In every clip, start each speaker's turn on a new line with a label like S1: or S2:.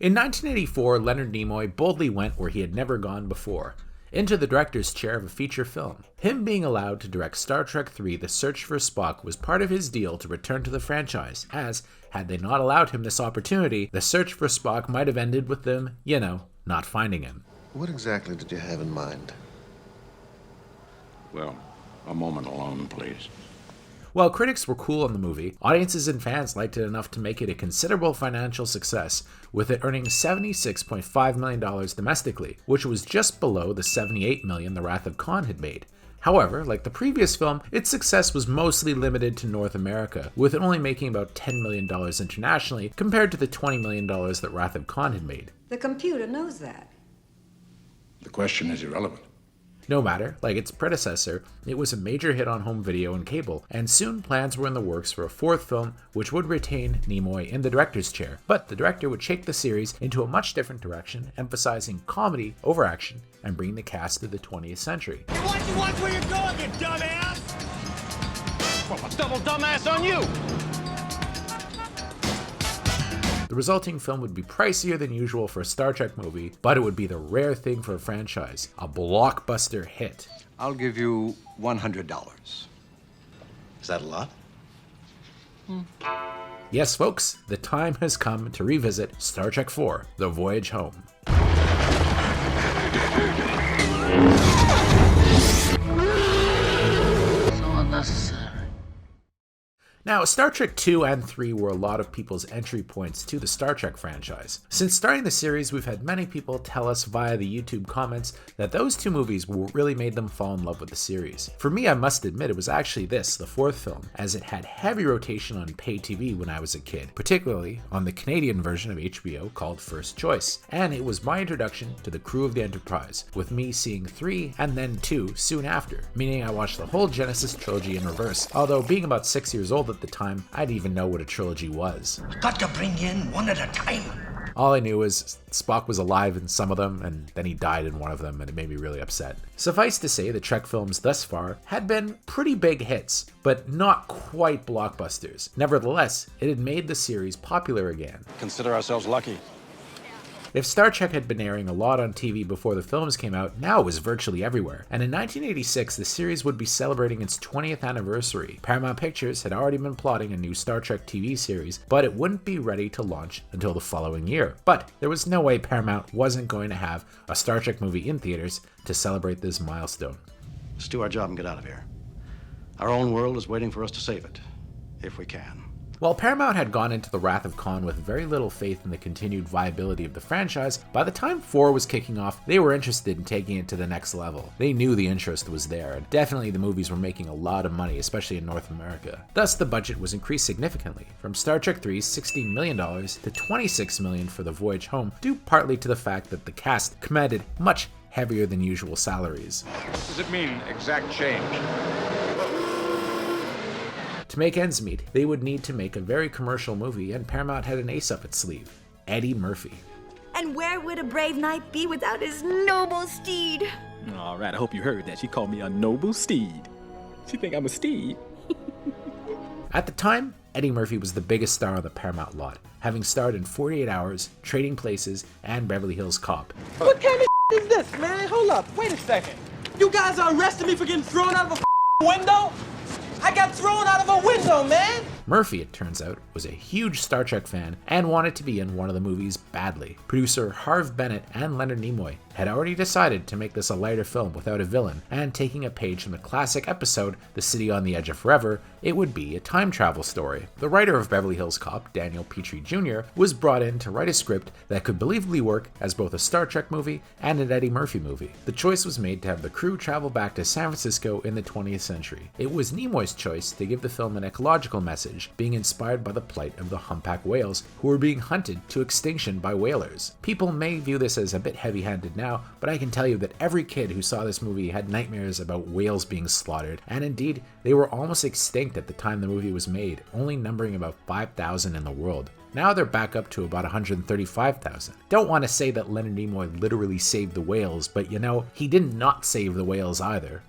S1: In 1984, Leonard Nimoy boldly went where he had never gone before, into the director's chair of a feature film. Him being allowed to direct Star Trek III: The Search for Spock was part of his deal to return to the franchise, as, had they not allowed him this opportunity, The Search for Spock might have ended with them, not finding him.
S2: What exactly did you have in mind?
S3: Well, a moment alone, please.
S1: While critics were cool on the movie, audiences and fans liked it enough to make it a considerable financial success, with it earning $76.5 million domestically, which was just below the $78 million The Wrath of Khan had made. However, like the previous film, its success was mostly limited to North America, with it only making about $10 million internationally compared to the $20 million that Wrath of Khan had made.
S4: The computer knows that.
S3: The question is irrelevant.
S1: No matter, like its predecessor, it was a major hit on home video and cable, and soon plans were in the works for a fourth film which would retain Nimoy in the director's chair, but the director would take the series into a much different direction, emphasizing comedy over action and bringing the cast to the 20th century.
S5: Why'd you watch where you're going, you dumbass? Well, a double dumbass on you!
S1: The resulting film would be pricier than usual for a Star Trek movie, but it would be the rare thing for a franchise, a blockbuster hit.
S6: I'll give you $100.
S2: Is that a lot?
S1: Yes, folks, the time has come to revisit Star Trek IV: The Voyage Home.
S7: So unnecessary.
S1: Now, Star Trek II and III were a lot of people's entry points to the Star Trek franchise. Since starting the series, we've had many people tell us via the YouTube comments that those two movies really made them fall in love with the series. For me, I must admit it was actually this, the fourth film, as it had heavy rotation on pay TV when I was a kid, particularly on the Canadian version of HBO called First Choice. And it was my introduction to the crew of the Enterprise, with me seeing 3 and then 2 soon after, meaning I watched the whole Genesis trilogy in reverse, although being about 6 years old at the time, I didn't even know what a trilogy was.
S5: Got to bring in one at a time.
S1: All I knew was Spock was alive in some of them, and then he died in one of them, and it made me really upset. Suffice to say, the Trek films thus far had been pretty big hits, but not quite blockbusters. Nevertheless, it had made the series popular again.
S3: Consider ourselves lucky.
S1: If Star Trek had been airing a lot on TV before the films came out, now it was virtually everywhere. And in 1986, the series would be celebrating its 20th anniversary. Paramount Pictures had already been plotting a new Star Trek TV series, but it wouldn't be ready to launch until the following year. But there was no way Paramount wasn't going to have a Star Trek movie in theaters to celebrate this milestone.
S6: Let's do our job and get out of here. Our own world is waiting for us to save it, if we can.
S1: While Paramount had gone into The Wrath of Khan with very little faith in the continued viability of the franchise, by the time 4 was kicking off, they were interested in taking it to the next level. They knew the interest was there, and definitely the movies were making a lot of money, especially in North America. Thus, the budget was increased significantly, from Star Trek III's $16 million to $26 million for The Voyage Home, due partly to the fact that the cast commanded much heavier than usual salaries.
S3: Does it mean exact change?
S1: To make ends meet, they would need to make a very commercial movie, and Paramount had an ace up its sleeve, Eddie Murphy.
S8: And where would a brave knight be without his noble steed?
S9: All right, I hope you heard that. She called me a noble steed. She think I'm a steed.
S1: At the time, Eddie Murphy was the biggest star on the Paramount lot, having starred in 48 Hours, Trading Places, and Beverly Hills Cop.
S10: What kind of is this, man? Hold up, wait a second. You guys are arresting me for getting thrown out of a window? I got thrown out of a window, man!
S1: Murphy, it turns out, was a huge Star Trek fan and wanted to be in one of the movies badly. Producer Harve Bennett and Leonard Nimoy had already decided to make this a lighter film without a villain, and taking a page from the classic episode The City on the Edge of Forever, it would be a time travel story. The writer of Beverly Hills Cop, Daniel Petrie Jr., was brought in to write a script that could believably work as both a Star Trek movie and an Eddie Murphy movie. The choice was made to have the crew travel back to San Francisco in the 20th century. It was Nimoy's choice to give the film an ecological message, being inspired by the plight of the humpback whales who were being hunted to extinction by whalers. People may view this as a bit heavy-handed now, but I can tell you that every kid who saw this movie had nightmares about whales being slaughtered, and indeed, they were almost extinct at the time the movie was made, only numbering about 5,000 in the world. Now they're back up to about 135,000. Don't want to say that Leonard Nimoy literally saved the whales, but you know, he did not save the whales either.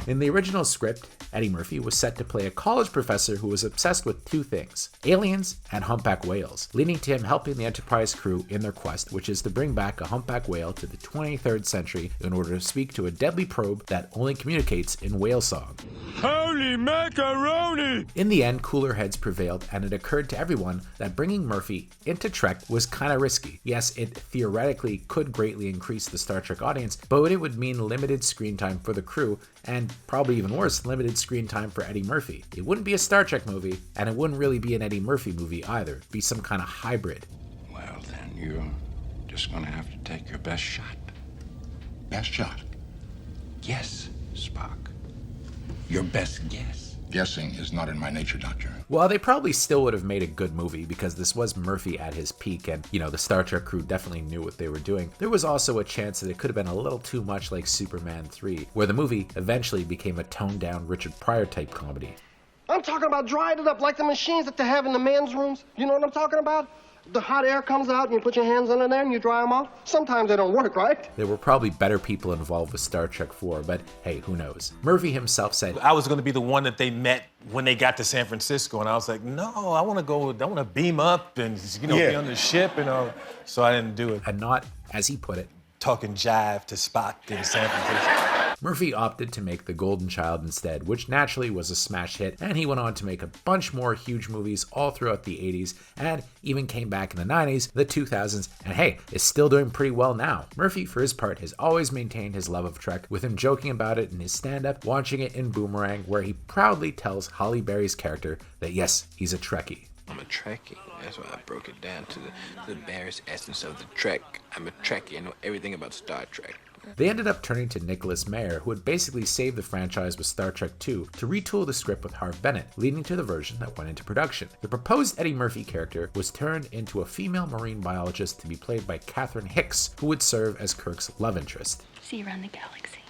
S1: In the original script, Eddie Murphy was set to play a college professor who was obsessed with two things: aliens and humpback whales, leading to him helping the Enterprise crew in their quest, which is to bring back a humpback whale to the 23rd century in order to speak to a deadly probe that only communicates in whale song.
S5: Holy macaroni!
S1: In the end, cooler heads prevailed, and it occurred to everyone that bringing Murphy into Trek was kind of risky. Yes, it theoretically could greatly increase the Star Trek audience, but it would mean limited screen time for the crew, and probably even worse, limited screen time for Eddie Murphy. It wouldn't be a Star Trek movie, and it wouldn't really be an Eddie Murphy movie either. It'd be some kind of hybrid.
S3: Well, then you're just gonna have to take your best shot. Best shot? Yes, Spock. Your best guess. Guessing is not in my nature, Doctor.
S1: Well, they probably still would have made a good movie because this was Murphy at his peak, and, the Star Trek crew definitely knew what they were doing. There was also a chance that it could have been a little too much like Superman 3, where the movie eventually became a toned-down Richard Pryor type comedy.
S10: I'm talking about drying it up like the machines that they have in the men's rooms. You know what I'm talking about? The hot air comes out and you put your hands under there and you dry them off. Sometimes they don't work, right?
S1: There were probably better people involved with Star Trek 4, but hey, who knows? Murphy himself said,
S4: I was going to be the one that they met when they got to San Francisco, and I was like, no, I want to beam up and, be on the ship, so I didn't do it.
S1: And not, as he put it,
S4: talking jive to Spock in San Francisco.
S1: Murphy opted to make The Golden Child instead, which naturally was a smash hit, and he went on to make a bunch more huge movies all throughout the 80s, and even came back in the 90s, the 2000s, and hey, is still doing pretty well now. Murphy, for his part, has always maintained his love of Trek, with him joking about it in his stand-up, watching it in Boomerang, where he proudly tells Halle Berry's character that yes, he's a Trekkie.
S7: I'm a Trekkie. That's why I broke it down to the barest essence of the Trek. I'm a Trekkie. I know everything about Star Trek.
S1: They ended up turning to Nicholas Meyer, who had basically saved the franchise with Star Trek II, to retool the script with Harve Bennett, leading to the version that went into production. The proposed Eddie Murphy character was turned into a female marine biologist to be played by Catherine Hicks, who would serve as Kirk's love interest.
S11: See you around the galaxy.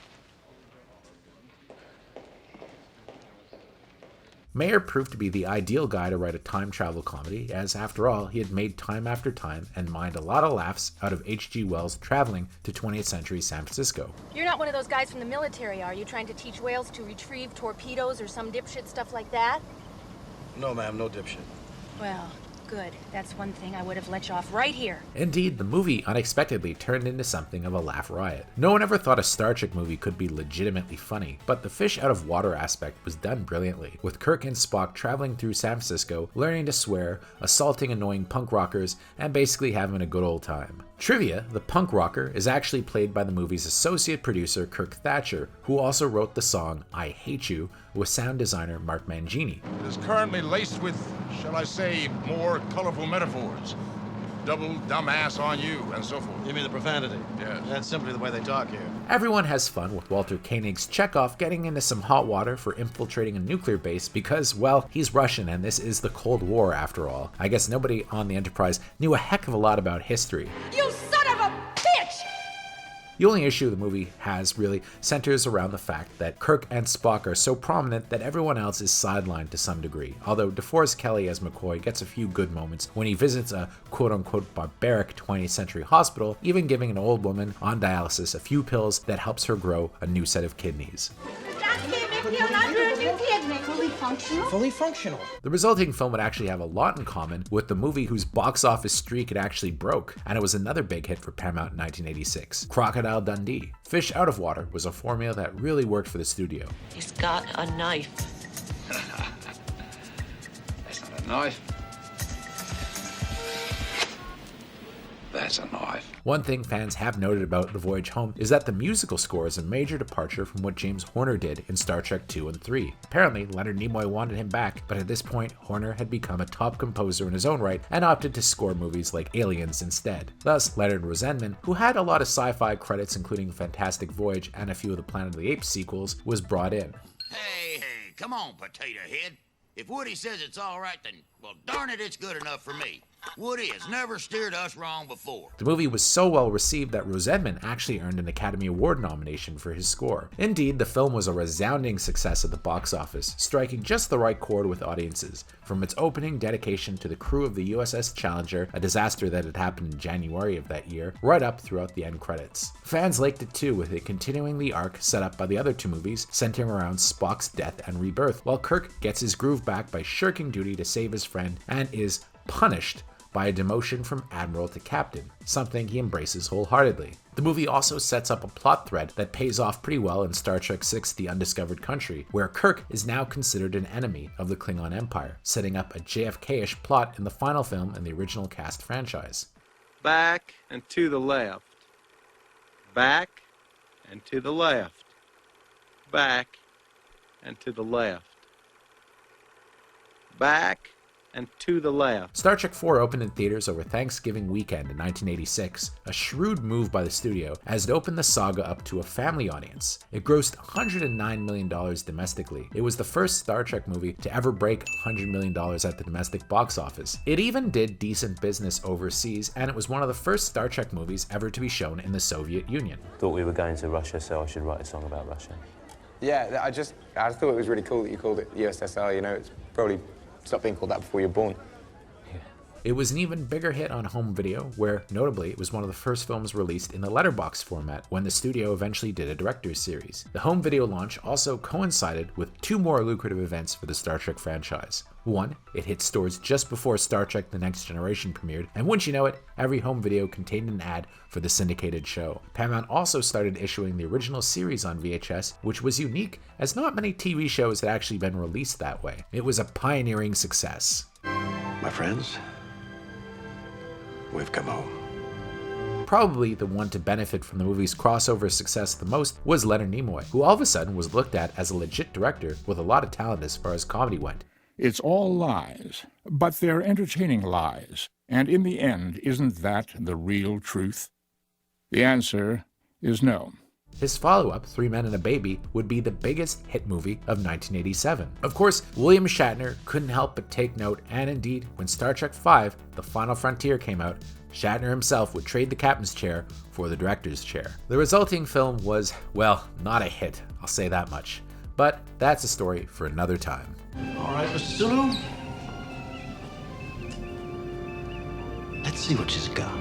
S1: Meyer proved to be the ideal guy to write a time travel comedy, as after all, he had made Time After Time and mined a lot of laughs out of H.G. Wells traveling to 20th century San Francisco.
S12: You're not one of those guys from the military, are you? Trying to teach whales to retrieve torpedoes or some dipshit stuff like that?
S6: No, ma'am, no dipshit.
S12: Well, good. That's one thing I would have let you off right here.
S1: Indeed, the movie unexpectedly turned into something of a laugh riot. No one ever thought a Star Trek movie could be legitimately funny, but the fish out of water aspect was done brilliantly, with Kirk and Spock traveling through San Francisco, learning to swear, assaulting annoying punk rockers, and basically having a good old time. Trivia, the punk rocker is actually played by the movie's associate producer Kirk Thatcher, who also wrote the song I Hate You with sound designer Mark Mangini.
S3: It is currently laced with, shall I say, more colorful metaphors. Double dumbass on you, and so forth.
S6: You mean the profanity?
S3: Yes.
S6: That's simply the way they talk here.
S1: Everyone has fun with Walter Koenig's Chekhov getting into some hot water for infiltrating a nuclear base because, well, he's Russian and this is the Cold War after all. I guess nobody on the Enterprise knew a heck of a lot about history.
S12: You son of a bitch!
S1: The only issue the movie has really centers around the fact that Kirk and Spock are so prominent that everyone else is sidelined to some degree, although DeForest Kelley as McCoy gets a few good moments when he visits a quote-unquote barbaric 20th century hospital, even giving an old woman on dialysis a few pills that helps her grow a new set of kidneys.
S11: Fully functional?
S10: Fully functional.
S1: The resulting film would actually have a lot in common with the movie whose box office streak it actually broke, and it was another big hit for Paramount in 1986, Crocodile Dundee. Fish out of water was a formula that really worked for the studio.
S11: He's got a knife.
S3: That's not a knife. That's a knife.
S1: One thing fans have noted about The Voyage Home is that the musical score is a major departure from what James Horner did in Star Trek II and III. Apparently, Leonard Nimoy wanted him back, but at this point, Horner had become a top composer in his own right and opted to score movies like Aliens instead. Thus, Leonard Rosenman, who had a lot of sci-fi credits including Fantastic Voyage and a few of the Planet of the Apes sequels, was brought in.
S13: Hey, come on, Potato Head. If Woody says it's all right, then, well, darn it, it's good enough for me. Woody has never steered us wrong before.
S1: The movie was so well received that Rosenman actually earned an Academy Award nomination for his score. Indeed, the film was a resounding success at the box office, striking just the right chord with audiences, from its opening dedication to the crew of the USS Challenger, a disaster that had happened in January of that year, right up throughout the end credits. Fans liked it too, with it continuing the arc set up by the other two movies, centering around Spock's death and rebirth, while Kirk gets his groove back by shirking duty to save his friend and is punished by a demotion from admiral to captain, something he embraces wholeheartedly. The movie also sets up a plot thread that pays off pretty well in Star Trek VI: The Undiscovered Country, where Kirk is now considered an enemy of the Klingon Empire, setting up a JFK-ish plot in the final film in the original cast franchise.
S14: Back and to the left. Back and to the left. Back and to the left. Back and to the left.
S1: Star Trek IV opened in theaters over Thanksgiving weekend in 1986, a shrewd move by the studio as it opened the saga up to a family audience. It grossed $109 million domestically. It was the first Star Trek movie to ever break $100 million at the domestic box office. It even did decent business overseas, and it was one of the first Star Trek movies ever to be shown in the Soviet Union.
S15: Thought we were going to Russia, so I should write a song about Russia.
S16: Yeah, I thought it was really cool that you called it USSR, you know, it's probably stopped being called that before you're born.
S1: It was an even bigger hit on home video, where notably it was one of the first films released in the letterbox format when the studio eventually did a director's series. The home video launch also coincided with two more lucrative events for the Star Trek franchise. One, it hit stores just before Star Trek The Next Generation premiered, and wouldn't you know it, every home video contained an ad for the syndicated show. Paramount also started issuing the original series on VHS, which was unique as not many TV shows had actually been released that way. It was a pioneering success.
S6: My friends, we've come home.
S1: Probably the one to benefit from the movie's crossover success the most was Leonard Nimoy, who all of a sudden was looked at as a legit director with a lot of talent as far as comedy went.
S3: It's all lies, but they're entertaining lies. And in the end, isn't that the real truth? The answer is no.
S1: His follow-up, 3 Men and a Baby, would be the biggest hit movie of 1987. Of course, William Shatner couldn't help but take note, and indeed, when Star Trek V: The Final Frontier came out, Shatner himself would trade the captain's chair for the director's chair. The resulting film was, well, not a hit, I'll say that much. But that's a story for another time.
S6: All right, Mr. Sulu. Let's see what she's got.